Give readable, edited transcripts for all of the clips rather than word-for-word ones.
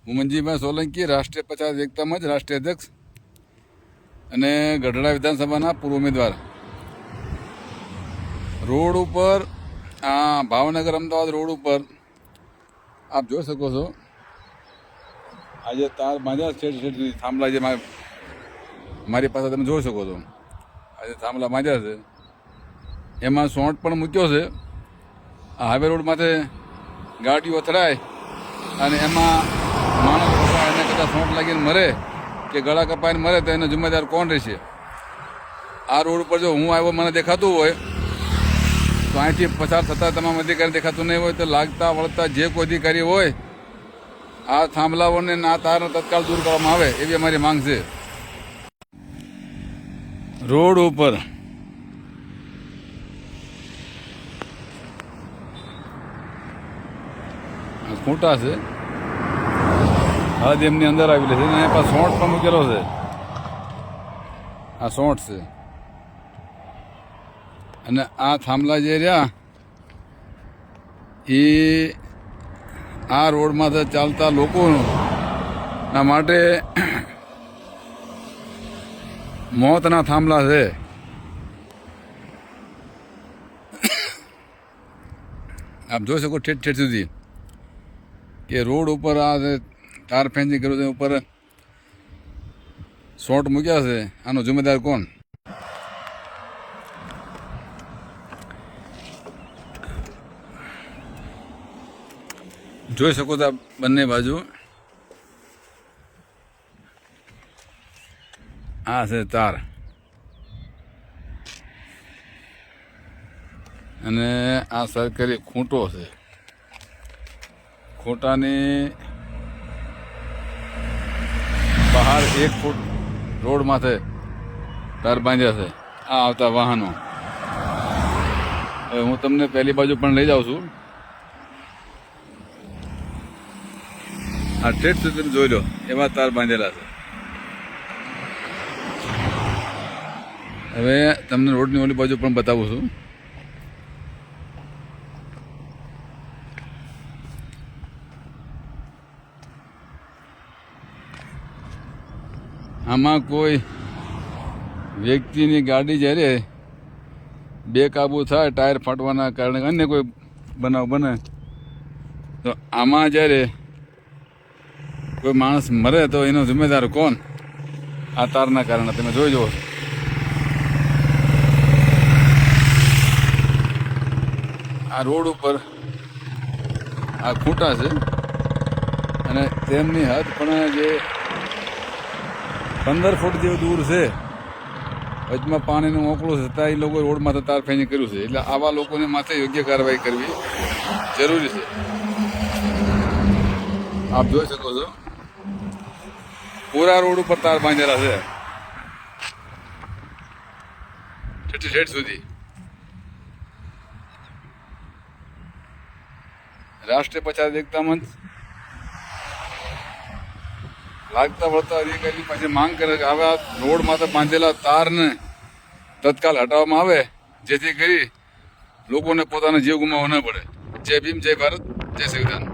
મુમનજીભાઈ સોલંકી રાષ્ટ્રીય પછાત એકતા મંચ રાષ્ટ્રીય અધ્યક્ષ અને ગઢડા વિધાનસભાના પૂર્વ ઉમેદવાર. રોડ ઉપર આ ભાવનગર અમદાવાદ રોડ ઉપર આપ જોઈ શકો છો, આજે તાર બાંધ્યા છેટ સુધી થાંભલા જે મારી પાસે તમે જોઈ શકો છો. આજે થાંભલા બાંધ્યા છે, એમાં સોંટ પણ મૂક્યો છે. આ હાઈવે રોડ માથે ગાડીઓ અથડાય અને એમાં માણસ એને કદાચ સોંટ લાગીને મરે કે ગળા કપાઈને મરે તો એનો જિમ્મેદાર કોણ રહેશે? આ રોડ ઉપર જો હું આવ્યો મને દેખાતું હોય તો અહીંથી પસાર થતા તમામ અધિકારી દેખાતું નહીં હોય તો લાગતા વળતા જે કોઈ અધિકારી હોય આ થાંભલાઓને આ તારને તત્કાલ દૂર કરવામાં આવે એવી અમારી માંગ છે. રોડ ઉપર ખૂંટા છે, હદ એમની અંદર આવેલી છે અને એના પાસે સોંટ પણ મૂકેલો છે. આ સોંટ છે અને આ થાંભલા જે રહ્યા એ આ રોડમાં ચાલતા લોકોના માટે મોતના થાંભલા છે. આપ જોઈ શકો ઠેઠ ઠેઠ સુધી કે રોડ ઉપર આ તાર ફેન્સિંગ કર્યું છે, ઉપર શોર્ટ મૂક્યા છે. આનો જિમ્મેદાર કોણ? જોઈ શકો છો બંને બાજુ આ છે તાર અને આ સરકારી ખૂંટો છે. ખૂંટાની બહાર 1 ફૂટ રોડ માથે તાર બાંધ્યા છે. આ આવતા વાહનો, હવે હું તમને પહેલી બાજુ પણ લઈ જાઉં છું. આ ઠેઠ સુધી તમે જોઈ લો એવા તાર બાંધેલા છે. હવે તમને રોડની ઓલી બાજુ પણ બતાવું છું. આમાં કોઈ વ્યક્તિની ગાડી જ્યારે બેકાબૂ થાય ટાયર ફાટવાના કારણે અન્ય કોઈ બનાવ બને તો આમાં જ્યારે કોઈ માણસ મરે તો એનો જિમ્મેદાર કોણ? આ તારના કારણે તમે જોઈ જુઓ. આ રોડ ઉપર આ ખૂંટા છે અને તેમની હદ પણ જે 15 ફૂટ જેવું દૂર છે. વચમાં પાણીનું મોકળું છે છતાં એ લોકો રોડ માથે તાર ફેંસી કર્યું છે. એટલે આવા લોકોને માથે યોગ્ય કાર્યવાહી કરવી જરૂરી છે. આપ જોઈ શકો છો પૂરા રોડ ઉપર તાર બાંધેલા છે ઠેઠ સુધી. રાષ્ટ્રીય પછાત એકતા મંચ લાગતા વળતા અધિકારી પાસે માંગ કરે કે આવા રોડ માથે બાંધેલા તારને તત્કાલ હટાવવામાં આવે જેથી કરી લોકોને પોતાનો જીવ ગુમાવવો ન પડે. જય ભીમ, જય ભારત, જય સંવિધાન.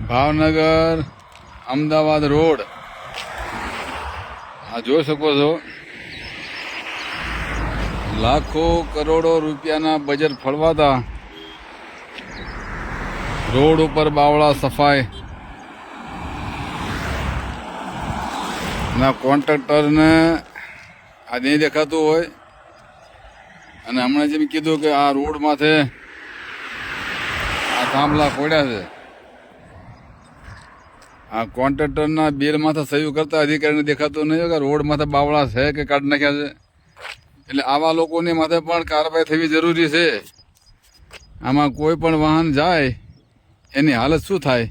ભાવનગર અમદાવાદ રોડ આ જોઈ શકો છો, લાખો કરોડો રૂપિયાના બજેટ ફળવાતા રોડ ઉપર બાવળા સફાઈ ના કોન્ટ્રાક્ટરને આ નહીં દેખાતું હોય અને હમણાં જેમ કીધું કે આ રોડ માથે આ થાંભલા ખોડ્યા છે. આ કોન્ટ્રાક્ટરના બિલ માથે સહી કરતા અધિકારીને દેખાતું નહીં કે રોડ માથે બાવળા છે કે કાઢી નાખ્યા છે. એટલે આવા લોકોની માથે પણ કાર્યવાહી થવી જરૂરી છે. આમાં કોઈ પણ વાહન જાય એની હાલત શું થાય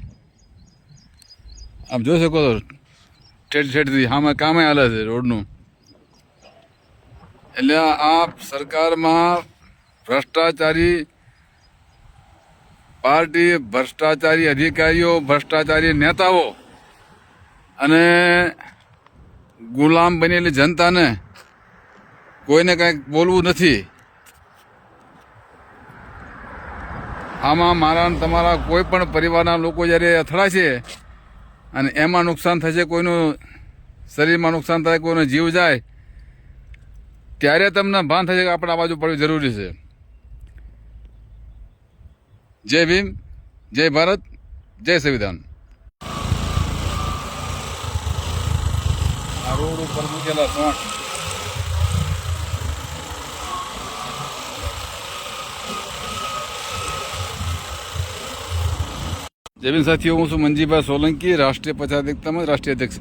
આપ જોઈ શકો છો. ઠેઠથી આમાં કામે હાલે છે રોડનું. એટલે આ સરકારમાં ભ્રષ્ટાચારી પાર્ટી, ભ્રષ્ટાચારી અધિકારીઓ, ભ્રષ્ટાચારી નેતાઓ અને ગુલામ બનેલી જનતાને કોઈને કાંઈક બોલવું નથી. આમાં મારા અને તમારા કોઈ પણ પરિવારના લોકો જ્યારે અથડાશે અને એમાં નુકસાન થશે, કોઈનું શરીરમાં નુકસાન થાય, કોઈનો જીવ જાય, ત્યારે તમને ભાન થશે કે આપણે આ બાજુ પડવું જરૂરી છે. જય ભીમ, જય ભારત, જય સંવિધાન. આ રોડ ઉપર મૂકેલા સોંઠ જય ભીમ સાથીઓ, હું છું મંજીભાઈ સોલંકી, રાષ્ટ્રીય પંચાયત એકતામાં રાષ્ટ્રીય અધ્યક્ષ.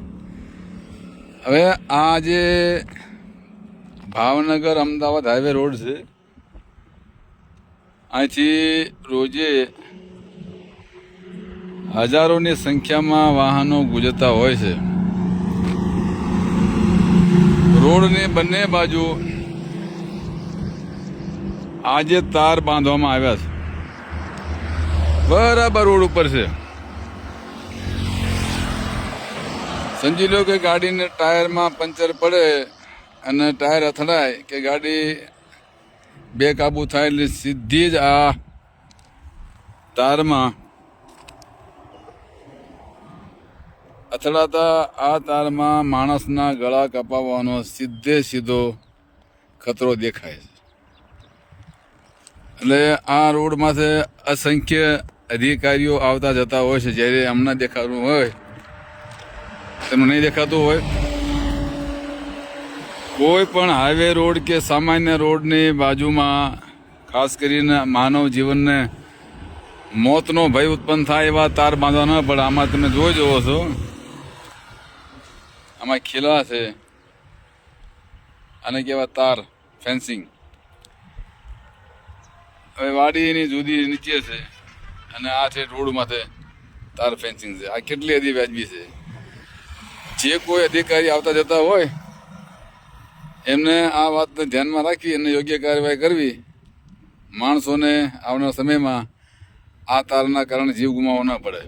હવે આ જે ભાવનગર અમદાવાદ હાઈવે રોડ છે, અહીંથી રોજે હજારોની સંખ્યામાં વાહનો ગુજરતા હોય છે. રોડની બંને બાજુ આજે તાર બાંધવામાં આવ્યા છે, બરાબર રોડ ઉપર છે. સમજી લો કે ગાડીને ટાયરમાં પંચર પડે અને ટાયર અથડાય કે ગાડી બેકાબુ થાય એટલે સીધી જ આ તારમાં અથડાતા આ તારમાં માણસના ગળા કપાવવાનો સીધે સીધો ખતરો દેખાય છે. એટલે આ રોડમાંથી અસંખ્ય અધિકારીઓ આવતા જતા હોય છે. જ્યારે અમને દેખાતું હોય તેનું નહીં દેખાતું હોય. કોઈ પણ હાઈવે રોડ કે સામાન્ય રોડની બાજુમાં ખાસ કરીને માનવ જીવનને મોતનો ભય ઉત્પન્ન થાય એવા તાર બાંધવા ન પડે. આમાં તમે જોઈ જવો છો, આમાં ખીલા છે અને કેવા તાર ફેન્સિંગ. હવે વાડીની જુદી નીચે છે અને આ છે રોડ માથે તાર ફેન્સિંગ છે. આ કેટલી હદી વ્યાજબી છે? જે કોઈ અધિકારી આવતા જતા હોય એમને આ વાતને ધ્યાનમાં રાખી અને યોગ્ય કાર્યવાહી કરવી. માણસોને આવનાર સમયમાં આ તારના કારણે જીવ ગુમાવવો ન પડે.